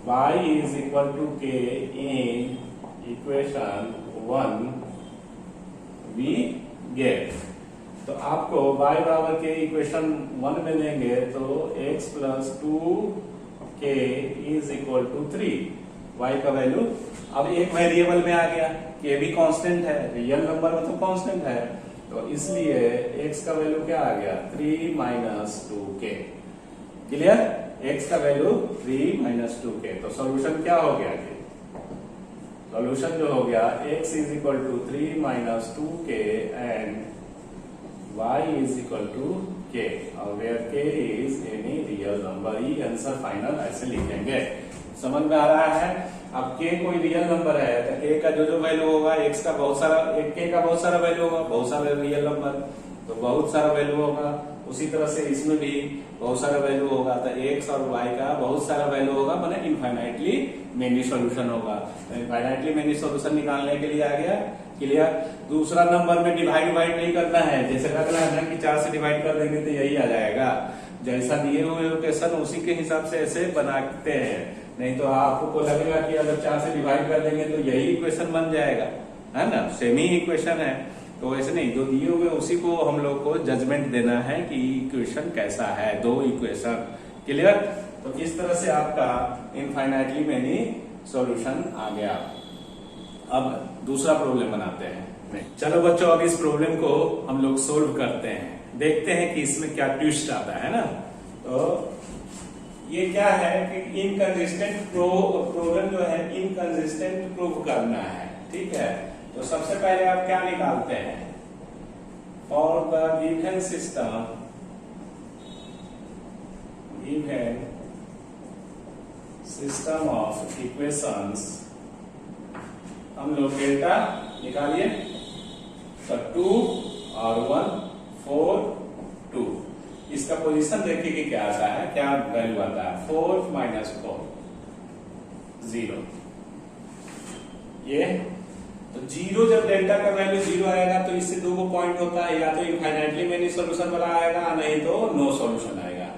y is equal to k in equation 1 we get. तो आपको y बराबर के इक्वेशन 1 में लेंगे तो x plus 2k is equal to 3। y का वैल्यू अब एक वेरिएबल में आ गया, k भी कांस्टेंट है, रियल नंबर मतलब कांस्टेंट है, तो इसलिए x का वैल्यू क्या आ गया, 3 माइनस 2k। क्लियर, x का वैल्यू 3 माइनस 2k। तो सॉल्यूशन क्या हो गया, सॉल्यूशन जो हो गया x is equal to 3 minus 2k and y is equal to k, और where k is any real number। ये आंसर फाइनल ऐसे लिखेंगे। समझ में आ रहा है? अब k कोई रियल नंबर है तो k का जो वैल्यू होगा, x का बहुत सारा, k का बहुत सारा वैल्यू होगा, बहुत सारा रियल नंबर तो बहुत सारा वैल्यू होगा। उसी तरह से इसमें भी बहुत सारा वैल्यू होगा, तो x और y का बहुत सारा वैल्यू होगा, माने इनफाइनाइटली मेनी सॉल्यूशन होगा। तो इनफाइनाइटली मेनी सॉल्यूशन निकालने के लिए आ गया। क्लियर, दूसरा नंबर में डिवाइड नहीं करना है, जैसे रखना है ना कि 4 से डिवाइड कर देंगे तो यही आ जाएगा। जैसा दिए हुए इक्वेशन उसी के हिसाब से ऐसे बनाते हैं, नहीं तो आपको लगेगा कि अगर 4 से डिवाइड कर देंगे तो यही इक्वेशन बन जाएगा, है ना, सेम ही इक्वेशन है। तो ऐसे नहीं, जो दिए हुए उसी को हम लोग को जजमेंट देना है कि इक्वेशन कैसा है, दो इक्वेशन। क्लियर, तो इस तरह से आपका इनफाइनाइटली मेनी सॉल्यूशन आ गया। अब दूसरा प्रॉब्लम बनाते हैं। चलो बच्चों, अब इस प्रॉब्लम को हम लोग सोल्व करते हैं, देखते हैं कि इसमें क्या ट्विस्ट आता है ना। तो ये क्या है कि इनकंसिस्टेंट प्रॉब्लम जो है इनकंसिस्टेंट प्रूव करना है। ठीक है, तो सबसे पहले आप क्या निकालते हैं, for the given system of equations हम लोग डेल्टा निकालिए, तो 2 और 1 4 2। इसका पोजीशन देखिए कि क्या आता है, क्या वैल्यू आता है, 4 माइनस 4 0। ये तो 0 जब डेल्टा का वैल्यू 0 आएगा तो इससे दो पॉइंट होता है, या तो इनफाइनाइटली मेनी सॉल्यूशन वाला आएगा, नहीं तो नो सॉल्यूशन आएगा,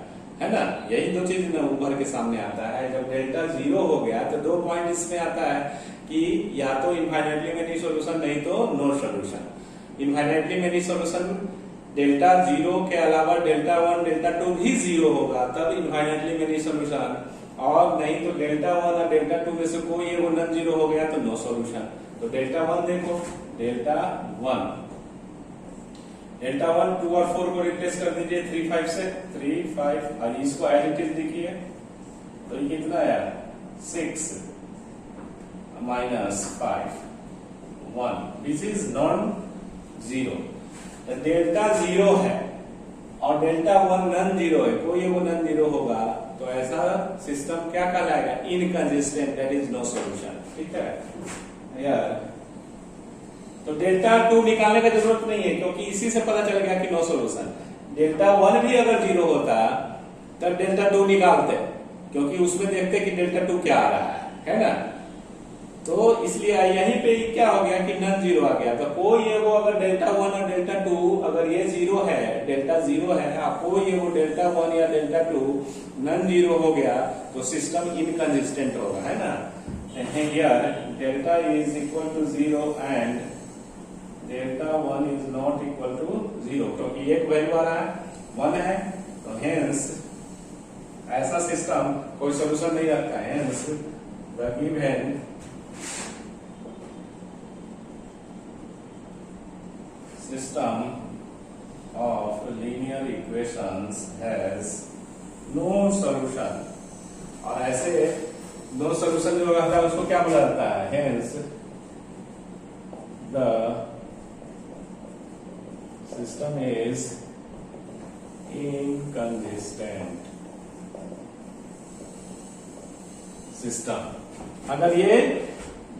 है ना। यही दो चीज में उभर के सामने आता है। जब डेल्टा 0 हो गया तो 2 पॉइंट इसमें आता है कि या तो इनफाइनाइटली मेनी सॉल्यूशन, नहीं तो no solution. Infinitely many solution delta 0 के अलावा डेल्टा 1 डेल्टा 2 भी 0 होगा, तब इनफाइनाइटली मेनी सॉल्यूशन, और नहीं तो डेल्टा 1 और डेल्टा 2 में से कोई एक नॉन 0 हो गया तो नो सॉल्यूशन। तो डेल्टा 1 देखो, डेल्टा 1 2 और 4 को रिप्लेस कर दीजिए 3 5 से, 3 5, और इसको एज इट इज लिखिए, तो ये कितना आया 6। -5 1 this is non zero. Delta zero है और डेल्टा 1 नॉन जीरो है, कोई वो नॉन जीरो होगा तो ऐसा सिस्टम क्या कहलाएगा? Inconsistent, that is no solution. ठीक है यार, तो डेल्टा 2 निकालने का जरूरत नहीं है क्योंकि इसी से पता चल गया कि नो सॉल्यूशन। डेल्टा 1 भी अगर जीरो होता तब डेल्टा 2 निकालते, क्योंकि उसमें देखते कि डेल्टा 2 क्या आ रहा है ना। तो इसलिए यहीं पे क्या हो गया कि नॉन जीरो आ गया। तो कोई ये वो अगर डेल्टा 1 और डेल्टा 2 अगर ये जीरो है, डेल्टा जीरो है, आपको ये वो डेल्टा 1 या डेल्टा 2 नॉन जीरो हो गया तो सिस्टम इनकंसिस्टेंट होगा, है ना। Here delta is equal to zero and delta 1 is not equal to zero, क्योंकि एक वैल्यू आ रहा है 1 है, तो हेंस ऐसा सिस्टम कोई सॉल्यूशन नहीं रखता है। Hence the given system of linear equations has no solution। और ऐसे नो सॉल्यूशन जो रहता है उसको क्या बोला जाता है? Hence the system is inconsistent system। अगर ये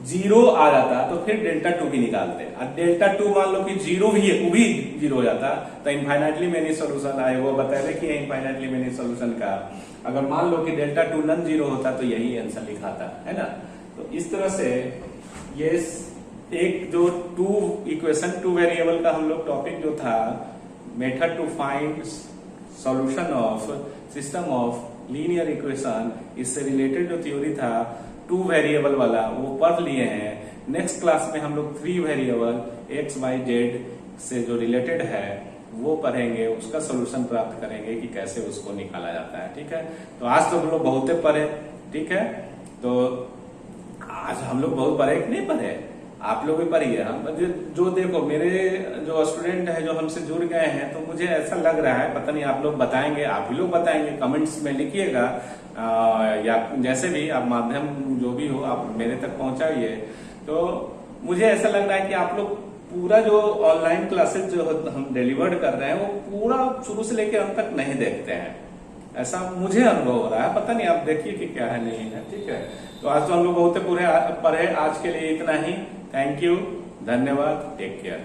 जीरो आ जाता तो फिर डेल्टा 2 भी निकालते, और डेल्टा 2 मान लो कि जीरो भी है, वो भी जीरो हो जाता तो इनफाइनाइटली मेनी सॉल्यूशन आए। वो बताए कि इनफाइनाइटली मेनी सॉल्यूशन का अगर मान लो कि डेल्टा 2 नॉन जीरो होता तो यही आंसर लिखाता, है ना। तो इस तरह से ये एक जो टू वेरिएबल का हम लोग टॉपिक जो था, method to find solution of system of linear equation, इससे रिलेटेड जो थ्योरी था 2 वेरिएबल वाला वो पढ़ लिए हैं। नेक्स्ट क्लास में हम लोग 3 वेरिएबल x y z से जो रिलेटेड है वो पढ़ेंगे, उसका सॉल्यूशन प्राप्त करेंगे कि कैसे उसको निकाला जाता है। ठीक है, तो आज तो हम लोग बहुते पढ़े। ठीक है, तो आज हम लोग बहुत पढ़े कि नहीं पढ़े, आप लोग भी पढ़िए। हम जो देखो मेरे जो स्टूडेंट है जो हमसे जुड़ गए हैं, तो मुझे ऐसा लग रहा है, पता नहीं आप लोग बताएंगे, आप ही लोग बताएंगे, कमेंट्स में लिखिएगा या जैसे भी आप माध्यम जो भी हो आप मेरे तक पहुंचाइए। तो मुझे ऐसा लग रहा है कि आप लोग पूरा जो ऑनलाइन क्लासेस जो हम डिलीवर्ड कर रहे हैं वो पूरा शुरू से लेकर अंत तक नहीं देखते हैं, ऐसा मुझे अनुभव हो रहा है। पता नहीं आप देखिए कि क्या है नहीं है। ठीक है, तो आज तो हम लोग बहुत पूरे पढ़े। आज के लिए इतना ही। थैंक यू, धन्यवाद, टेक केयर।